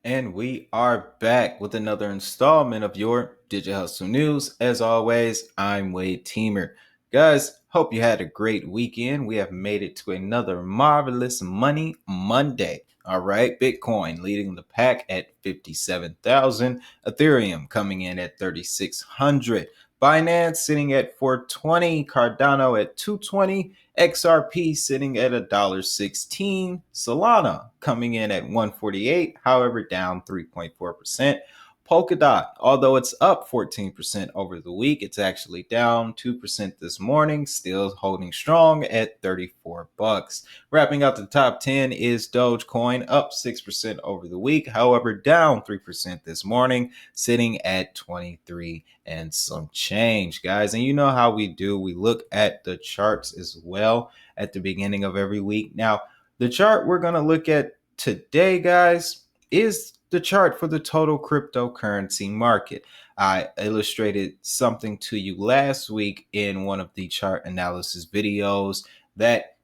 And we are back with another installment of your Digital Hustle News. As always, I'm Wade Teamer. Guys, hope you had a great weekend. We have made it to another marvelous Money Monday. All right, Bitcoin leading the pack at 57,000, Ethereum coming in at 3,600, Binance sitting at 420, Cardano at 220, XRP sitting at $1.16. Solana coming in at 148, however, down 3.4%. Polkadot, although it's up 14% over the week, it's actually down 2% this morning, still holding strong at 34 bucks. Wrapping up the top 10 is Dogecoin, up 6% over the week, however, down 3% this morning, sitting at 23 and some change, guys. And you know how we do. We look at the charts as well at the beginning of every week. Now, the chart we're going to look at today, guys, is the chart for the total cryptocurrency market. I illustrated something to you last week in one of the chart analysis videos that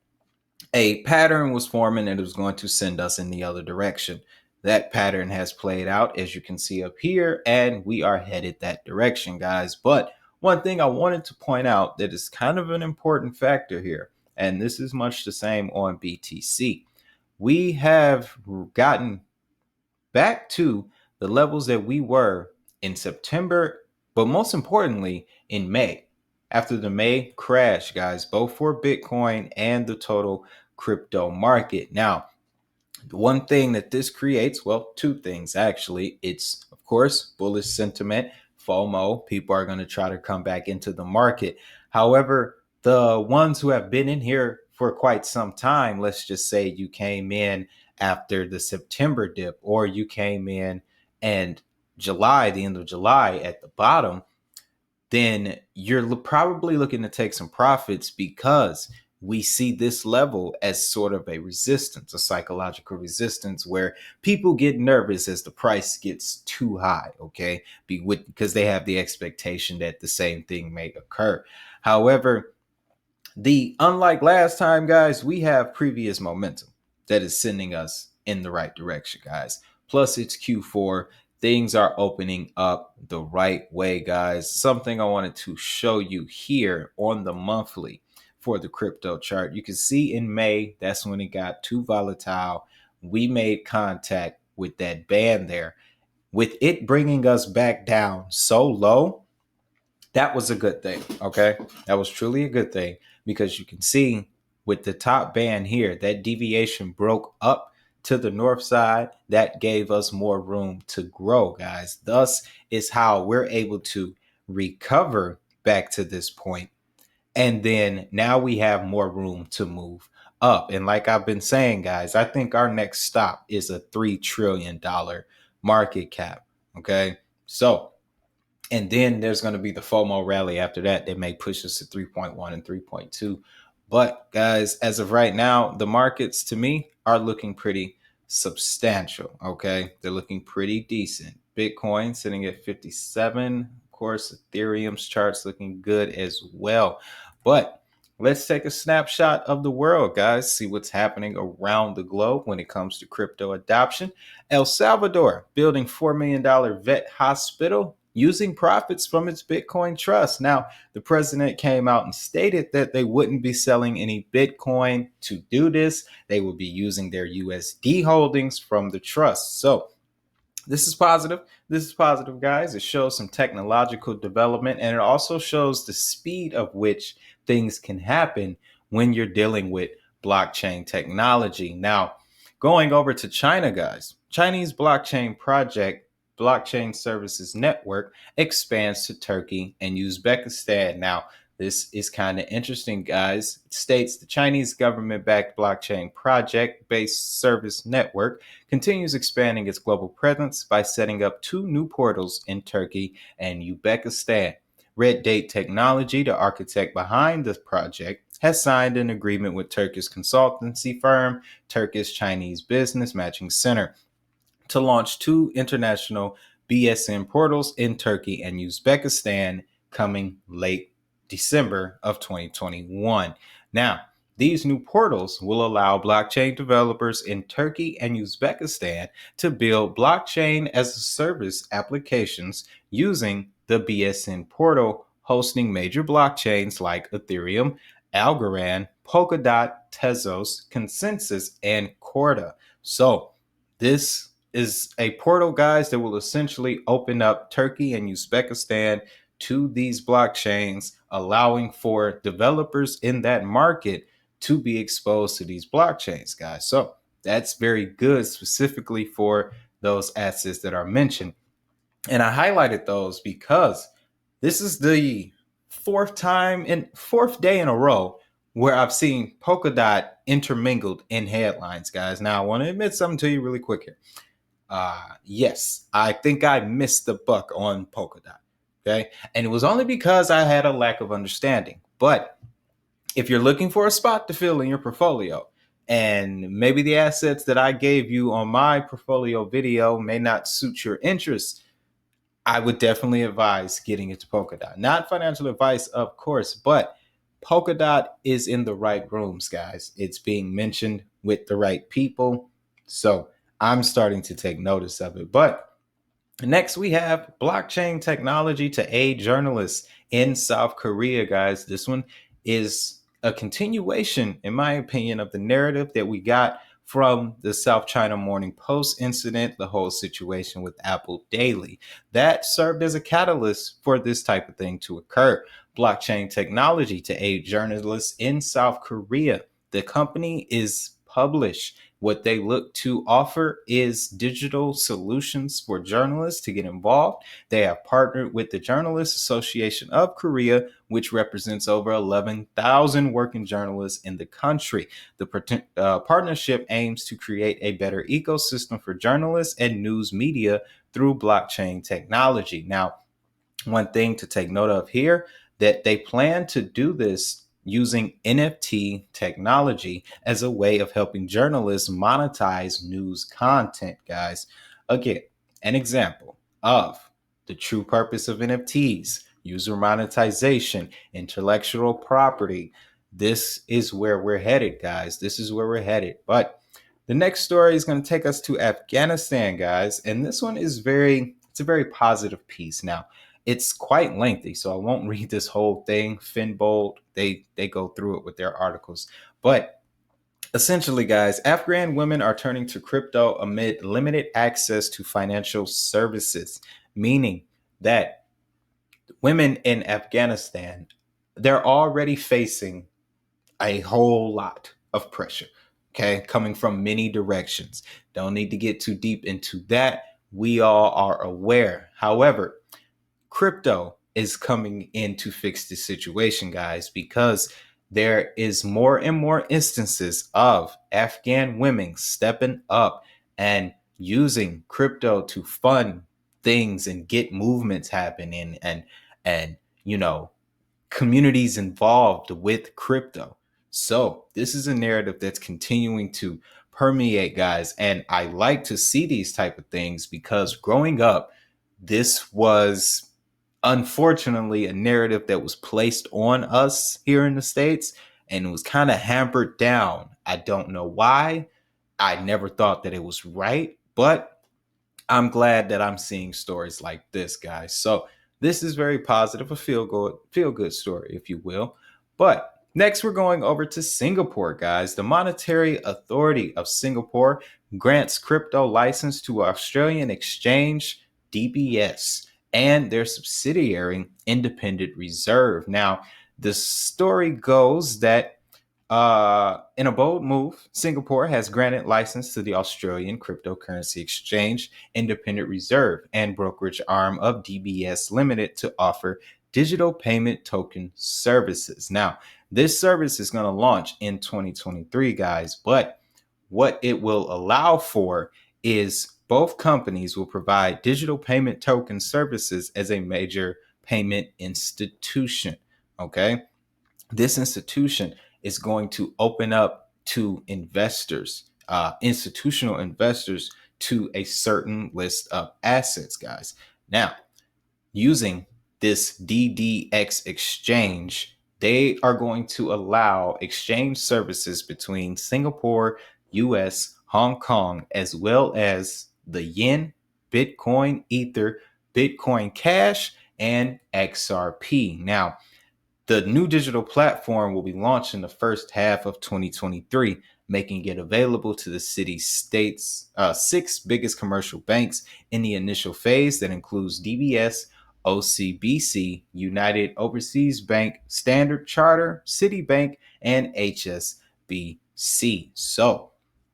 a pattern was forming and it was going to send us in the other direction. That pattern has played out, as you can see up here, and we are headed that direction, guys. But one thing I wanted to point out that is kind of an important factor here, and this is much the same on BTC. We have gotten back to the levels that we were in September, but most importantly, in May. After the May crash, guys, both for Bitcoin and the total crypto market. Now, the one thing that this creates, well, two things actually. It's, of course, bullish sentiment, FOMO. People are going to try to come back into the market. However, the ones who have been in here for quite some time, let's just say you came in after the September dip, or you came in and the end of July at the bottom, then you're probably looking to take some profits because we see this level as sort of a resistance, a psychological resistance where people get nervous as the price gets too high, okay? Because they have the expectation that the same thing may occur. However, unlike last time, guys, we have previous momentum that is sending us in the right direction, guys. Plus, it's Q4. Things are opening up the right way, guys. Something I wanted to show you here on the monthly for the crypto chart. You can see in May, that's when it got too volatile. We made contact with that band there. With it bringing us back down so low, that was a good thing. Okay. That was truly a good thing because you can see with the top band here, that deviation broke up to the north side. That gave us more room to grow, guys. Thus is how we're able to recover back to this point. And then now we have more room to move up. And like I've been saying, guys, I think our next stop is a $3 trillion market cap. Okay. So, and then there's going to be the FOMO rally after that. They may push us to 3.1 and 3.2. But guys, as of right now, the markets to me are looking pretty substantial. Okay. They're looking pretty decent. Bitcoin sitting at 57. Of course, Ethereum's charts looking good as well. But let's take a snapshot of the world, guys. See what's happening around the globe when it comes to crypto adoption. El Salvador building $4 million vet hospital using profits from its Bitcoin trust. Now, the president came out and stated that they wouldn't be selling any Bitcoin to do this. They will be using their USD holdings from the trust. So this is positive. This is positive, guys. It shows some technological development, and it also shows the speed of which things can happen when you're dealing with blockchain technology. Now, going over to China, guys, Chinese blockchain project Blockchain Services Network expands to Turkey and Uzbekistan. Now, this is kind of interesting, guys. It states the Chinese government-backed blockchain project-based service network continues expanding its global presence by setting up two new portals in Turkey and Uzbekistan. Red Date Technology, the architect behind this project, has signed an agreement with Turkish consultancy firm Turkish Chinese Business Matching Center to launch two international BSN portals in Turkey and Uzbekistan coming late December of 2021. Now, These new portals will allow blockchain developers in Turkey and Uzbekistan to build blockchain as a service applications using the BSN portal, hosting major blockchains like Ethereum, Algorand, Polkadot, Tezos, Consensus, and Corda. So, this is a portal, guys, that will essentially open up Turkey and Uzbekistan to these blockchains, allowing for developers in that market to be exposed to these blockchains, guys. So that's very good, specifically for those assets that are mentioned. And I highlighted those because this is the fourth day in a row where I've seen Polkadot intermingled in headlines, guys. Now I want to admit something to you really quick here. Yes, I think I missed the buck on Polkadot. Okay. And it was only because I had a lack of understanding. But if you're looking for a spot to fill in your portfolio, and maybe the assets that I gave you on my portfolio video may not suit your interests, I would definitely advise getting into Polkadot. Not financial advice, of course, but Polkadot is in the right rooms, guys. It's being mentioned with the right people. So I'm starting to take notice of it. But next, we have blockchain technology to aid journalists in South Korea, guys. This one is a continuation, in my opinion, of the narrative that we got from the South China Morning Post incident, the whole situation with Apple Daily. That served as a catalyst for this type of thing to occur. Blockchain technology to aid journalists in South Korea. The company is published. What they look to offer is digital solutions for journalists to get involved. They have partnered with the Journalists Association of Korea, which represents over 11,000 working journalists in the country. The partnership aims to create a better ecosystem for journalists and news media through blockchain technology. Now, one thing to take note of here, that they plan to do this using NFT technology as a way of helping journalists monetize news content, guys. Again, an example of the true purpose of NFTs, user monetization, intellectual property. This is where we're headed, guys. This is where we're headed. But the next story is going to take us to Afghanistan, guys. And this one is it's a very positive piece. Now, it's quite lengthy, so I won't read this whole thing. Finbold, they go through it with their articles. But essentially, guys, Afghan women are turning to crypto amid limited access to financial services, meaning that women in Afghanistan, they're already facing a whole lot of pressure, okay, coming from many directions. Don't need to get too deep into that. We all are aware. However, crypto is coming in to fix this situation, guys, because there is more and more instances of Afghan women stepping up and using crypto to fund things and get movements happening and you know, communities involved with crypto. So this is a narrative that's continuing to permeate, guys, and I like to see these type of things because growing up, this was unfortunately a narrative that was placed on us here in the States, and it was kind of hampered down. I don't know why. I never thought that it was right, but I'm glad that I'm seeing stories like this, guys. So this is very positive, a feel good story, if you will. But next, we're going over to Singapore, guys. The Monetary Authority of Singapore grants crypto license to Australian exchange DBS and their subsidiary Independent Reserve. Now, the story goes that in a bold move, Singapore has granted license to the Australian cryptocurrency exchange Independent Reserve and brokerage arm of DBS Limited to offer digital payment token services. Now, this service is going to launch in 2023, guys, but what it will allow for is both companies will provide digital payment token services as a major payment institution. Okay. This institution is going to open up to investors, institutional investors, to a certain list of assets, guys. Now, using this DDX exchange, They are going to allow exchange services between Singapore, US, Hong Kong, as well as the yen, Bitcoin, Ether, Bitcoin Cash, and XRP. Now, the new digital platform will be launched in the first half of 2023, making it available to the city's state's six biggest commercial banks in the initial phase that includes DBS, OCBC, United Overseas Bank, Standard Charter, Citibank, and HSBC. So,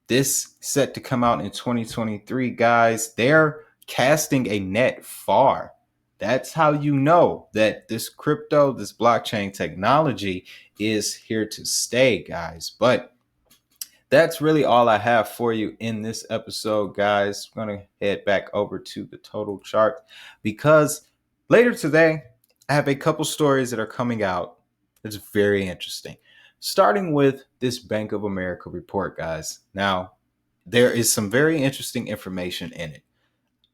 this set to come out in 2023, guys. They're casting a net far. That's how you know that this crypto, this blockchain technology is here to stay, guys. But that's really all I have for you in this episode, guys. I'm going to head back over to the total chart because later today, I have a couple stories that are coming out that's very interesting. Starting with this Bank of America report, guys. Now, there is some very interesting information in it.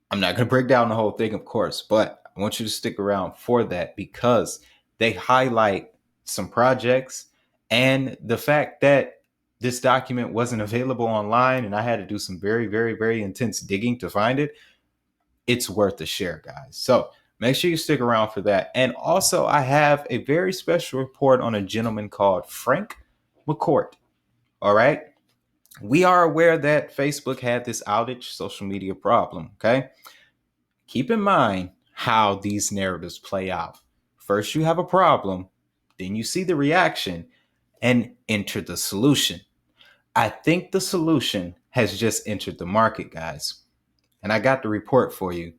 I'm not going to break down the whole thing, of course, but I want you to stick around for that because they highlight some projects and the fact that this document wasn't available online and I had to do some very, very, very intense digging to find it. It's worth a share, guys. So make sure you stick around for that. And also, I have a very special report on a gentleman called Frank McCourt. All right. We are aware that Facebook had this outage social media problem. Okay. Keep in mind how these narratives play out. First, you have a problem, then you see the reaction and enter the solution. I think the solution has just entered the market, guys. And I got the report for you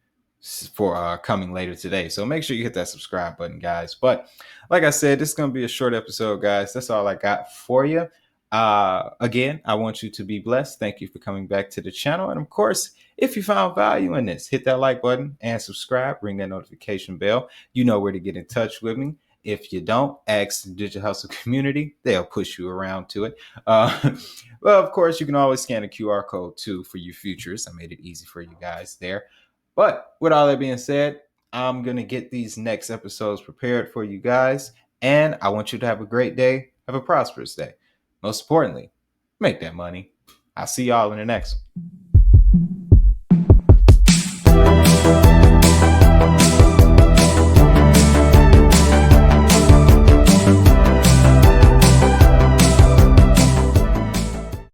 for coming later today. So make sure you hit that subscribe button, guys. But like I said, this is going to be a short episode, guys. That's all I got for you. Again, I want you to be blessed. Thank you for coming back to the channel. And of course, if you found value in this, hit that like button and subscribe. Ring that notification bell. You know where to get in touch with me. If you don't, ask the Digital Hustle community. They'll push you around to it. Well, of course, you can always scan a QR code too for your futures. I made it easy for you guys there. But with all that being said, I'm going to get these next episodes prepared for you guys. And I want you to have a great day. Have a prosperous day. Most importantly, make that money. I'll see y'all in the next one.